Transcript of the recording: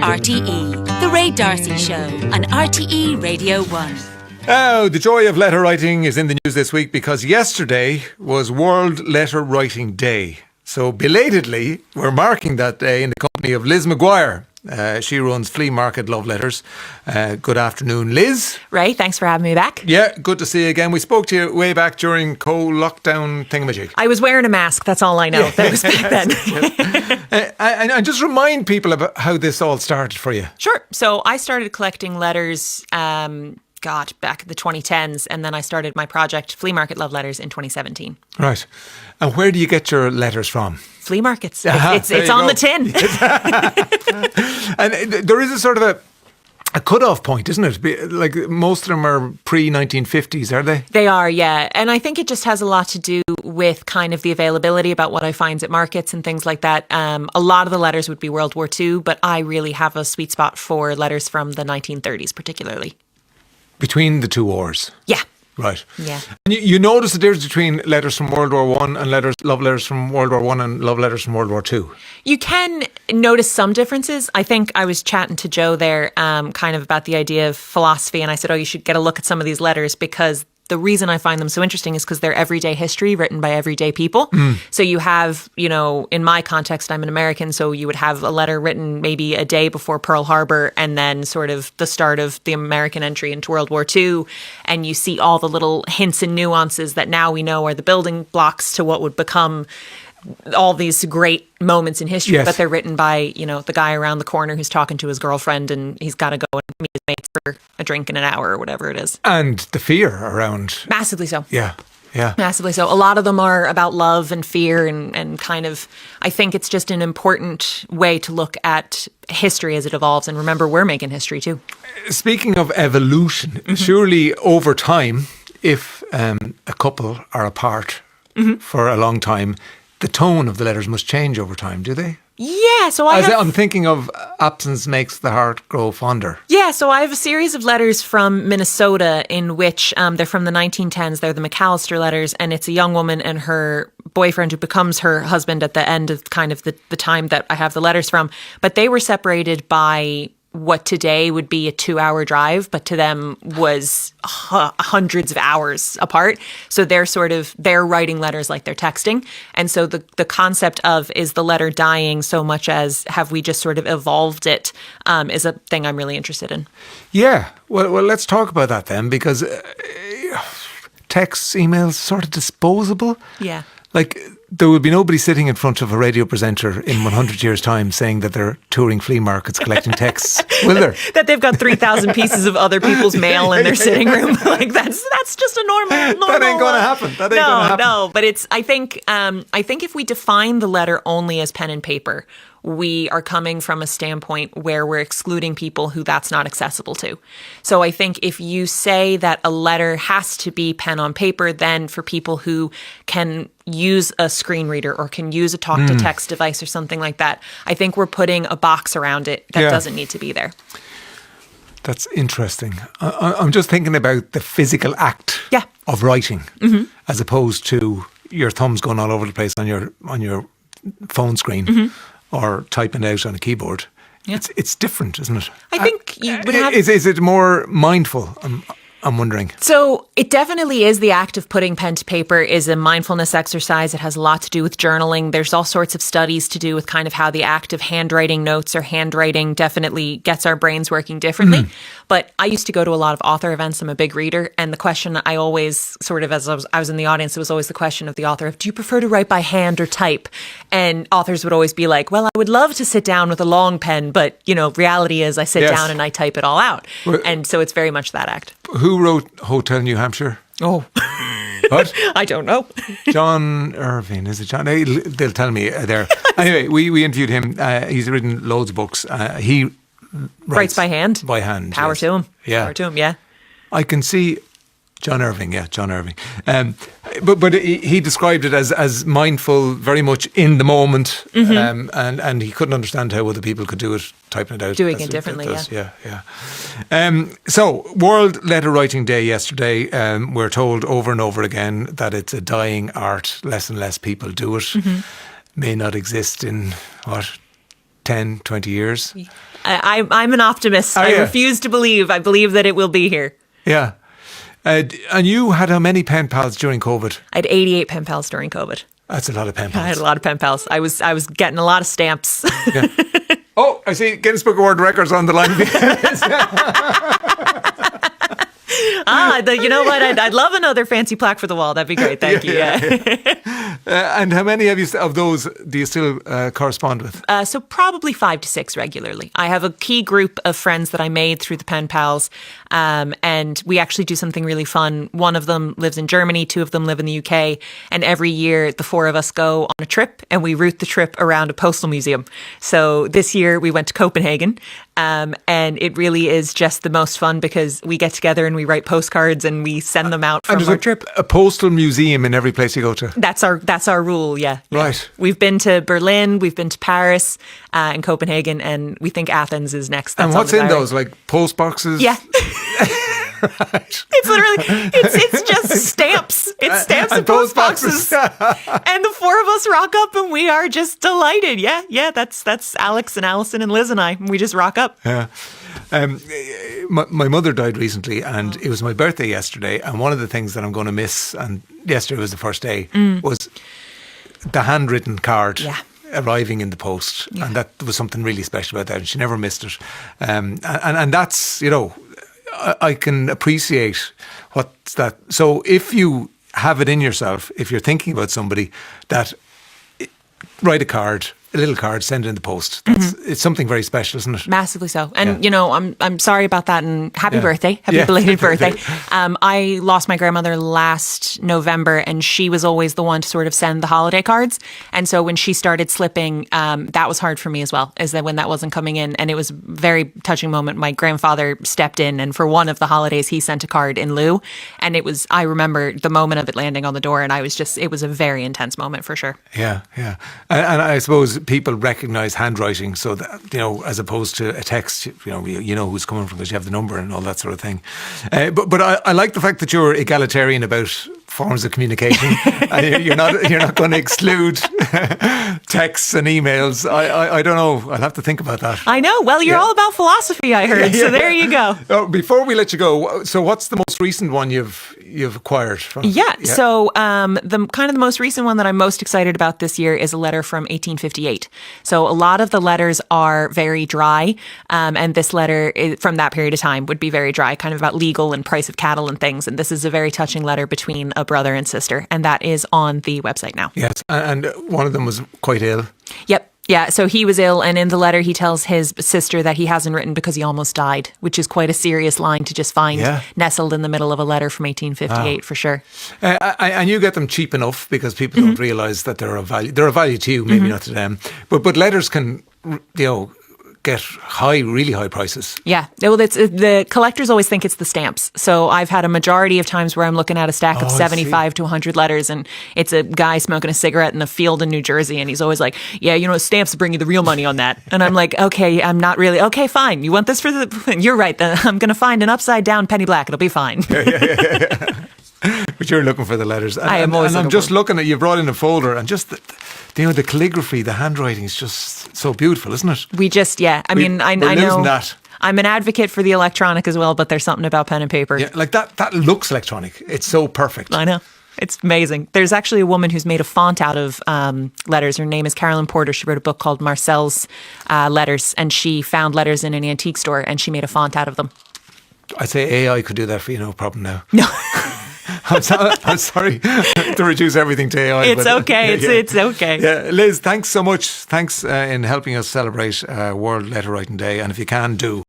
RTE, The Ray D'Arcy Show on RTE Radio 1. Oh, the joy of letter writing is in the news this week because yesterday was World Letter Writing Day. So belatedly, we're marking that day in the company of Liz Maguire. She runs Flea Market Love Letters. Good afternoon, Liz. Ray, thanks for having me back. Yeah, good to see you again. We spoke to you way back during co-lockdown thingamajig. I was wearing a mask, that's all I know. Yeah. That was back then. And just remind people about how this all started for you. Sure. So I started collecting letters, back in the 2010s, and then I started my project, Flea Market Love Letters, in 2017. Right. And where do you get your letters from? Flea markets. It's on the tin. And there is a sort of a cut-off point, isn't it? Like most of them are pre-1950s, are they? They are, yeah. And I think it just has a lot to do with kind of the availability about what I find at markets and things like that. A lot of the letters would be World War II, but I really have a sweet spot for letters from the 1930s particularly. Between the two wars? Yeah. Right. Yeah. And you notice the difference between letters from World War One and love letters from World War One and love letters from World War Two? You can notice some differences. I think I was chatting to Joe there kind of about the idea of philosophy, and I said, you should get a look at some of these letters because the reason I find them so interesting is because they're everyday history written by everyday people. So you have, in my context, I'm an American, so you would have a letter written maybe a day before Pearl Harbor and then sort of the start of the American entry into World War II. And you see all the little hints and nuances that now we know are the building blocks to what would become all these great moments in history, yes. But they're written by, the guy around the corner who's talking to his girlfriend and he's got to go and meet his mates for a drink in an hour or whatever it is. And the fear around... Massively so. Yeah. Massively so. A lot of them are about love and fear and kind of, I think it's just an important way to look at history as it evolves. And remember, we're making history too. Speaking of evolution, surely over time, if a couple are apart for a long time, the tone of the letters must change over time, do they? Yeah, so I'm thinking of absence makes the heart grow fonder. Yeah, so I have a series of letters from Minnesota in which they're from the 1910s. They're the McAllister letters, and it's a young woman and her boyfriend who becomes her husband at the end of kind of the time that I have the letters from. But they were separated by what today would be a 2-hour drive, but to them was hundreds of hours apart. So they're writing letters like they're texting. And so the concept of is the letter dying so much as have we just sort of evolved it is a thing I'm really interested in. Yeah. Well, let's talk about that then, because texts, emails, sort of disposable. Yeah. Like, there will be nobody sitting in front of a radio presenter in 100 years' time saying that they're touring flea markets collecting texts, will there? That they've got 3,000 pieces of other people's mail in their sitting room. Like, that's just a normal. That ain't going to happen. No, but I think if we define the letter only as pen and paper, we are coming from a standpoint where we're excluding people who that's not accessible to. So I think if you say that a letter has to be pen on paper, then for people who can use a screen reader or can use a talk-to-text device or something like that, I think we're putting a box around it that doesn't need to be there. That's interesting. I'm just thinking about the physical act of writing as opposed to your thumbs going all over the place on your phone screen. Or typing out on a keyboard. Yeah. It's different, isn't it? I think you would have... Is it more mindful? I'm wondering. So it definitely is. The act of putting pen to paper is a mindfulness exercise. It has a lot to do with journaling. There's all sorts of studies to do with kind of how the act of handwriting notes or handwriting definitely gets our brains working differently. But I used to go to a lot of author events. I'm a big reader. And the question I always sort of, as I was in the audience, it was always the question of the author of, do you prefer to write by hand or type? And authors would always be like, well, I would love to sit down with a long pen, but, reality is I sit down and I type it all out. And so it's very much that act. Who wrote Hotel New Hampshire? Oh. What? I don't know. John Irving, is it John? They'll tell me there. Anyway, we interviewed him. He's written loads of books. He writes by hand. By hand. Power to him. Yeah. Power to him, yeah. I can see John Irving. But he described it as mindful, very much in the moment, and he couldn't understand how other people could do it, typing it out. Doing it differently, yeah. So, World Letter Writing Day yesterday. We're told over and over again that it's a dying art. Less and less people do it. May not exist in, 10, 20 years. I'm an optimist. I refuse to believe. I believe that it will be here. Yeah. And you had how many pen pals during COVID? I had 88 pen pals during COVID. That's a lot of pen pals. I had a lot of pen pals. I was getting a lot of stamps. Yeah. Oh, I see Guinness Book of World Records on the line. You know what? I'd love another fancy plaque for the wall. That'd be great. Thank you. Yeah. And how many of those do you still correspond with? So probably 5 to 6 regularly. I have a key group of friends that I made through the pen pals, and we actually do something really fun. One of them lives in Germany, 2 of them live in the UK, and every year the 4 of us go on a trip and we route the trip around a postal museum. So this year we went to Copenhagen, and it really is just the most fun because we get together and we write postcards and we send them out from our trip. A postal museum in every place you go to. That's our rule, yeah. Right. We've been to Berlin, we've been to Paris and Copenhagen, and we think Athens is next. And what's in those, like post boxes? Yeah. Right. It's literally, it's just stamps. It's stamps and post boxes. And the 4 of us rock up and we are just delighted. Yeah, that's Alex and Alison and Liz and I. We just rock up. Yeah. My mother died recently and it was my birthday yesterday, and one of the things that I'm going to miss, and yesterday was the first day, was the handwritten card. Yeah. Arriving in the post, and that was something really special about that, and she never missed it. And that's, I can appreciate what's that. So if you have it in yourself, if you're thinking about somebody, that write a little card, send it in the post. It's something very special, isn't it? Massively so. And, I'm sorry about that, and happy birthday. Happy belated birthday. I lost my grandmother last November, and she was always the one to sort of send the holiday cards. And so when she started slipping, that was hard for me as well, is that when that wasn't coming in. And it was a very touching moment. My grandfather stepped in, and for one of the holidays, he sent a card in lieu. And I remember the moment of it landing on the door, and it was a very intense moment for sure. Yeah. And I suppose people recognise handwriting, so that, as opposed to a text, you know who's coming from because you have the number and all that sort of thing. But I like the fact that you're egalitarian about forms of communication. And you're not going to exclude texts and emails. I don't know. I'll have to think about that. I know. Well, you're all about philosophy, I heard. So there you go. Oh, before we let you go, so what's the most recent one you've acquired from? So the most recent one that I'm most excited about this year is a letter from 1858. So a lot of the letters are very dry, and this letter from that period of time would be very dry, kind of about legal and price of cattle and things. And this is a very touching letter between a brother and sister, and that is on the website now. Yes, and one of them was quite ill. Yep. Yeah, so he was ill, and in the letter he tells his sister that he hasn't written because he almost died, which is quite a serious line to just find nestled in the middle of a letter from 1858 for sure. And you get them cheap enough because people don't realise that they're of value. They're of value to you, maybe not to them. But letters can, get really high prices. Yeah, well, the collectors always think it's the stamps. So I've had a majority of times where I'm looking at a stack of 75 to 100 letters, and it's a guy smoking a cigarette in a field in New Jersey, and he's always like, stamps bring you the real money on that. And I'm like, okay, I'm not really, okay, fine. You want this for you're right, then I'm going to find an upside down penny black. It'll be fine. But you're looking for the letters. I am always I'm just looking at, you brought in a folder, and just the calligraphy, the handwriting is just so beautiful, isn't it? We just, I mean, I know. Losing that. I'm an advocate for the electronic as well, but there's something about pen and paper. Yeah, like that looks electronic. It's so perfect. I know. It's amazing. There's actually a woman who's made a font out of letters. Her name is Carolyn Porter. She wrote a book called Marcel's Letters, and she found letters in an antique store, and she made a font out of them. I'd say AI could do that for you, no problem now. No. I'm sorry to reduce everything to AI. It's okay. It's okay. Yeah, Liz, thanks so much. Thanks in helping us celebrate World Letter Writing Day. And if you can, do.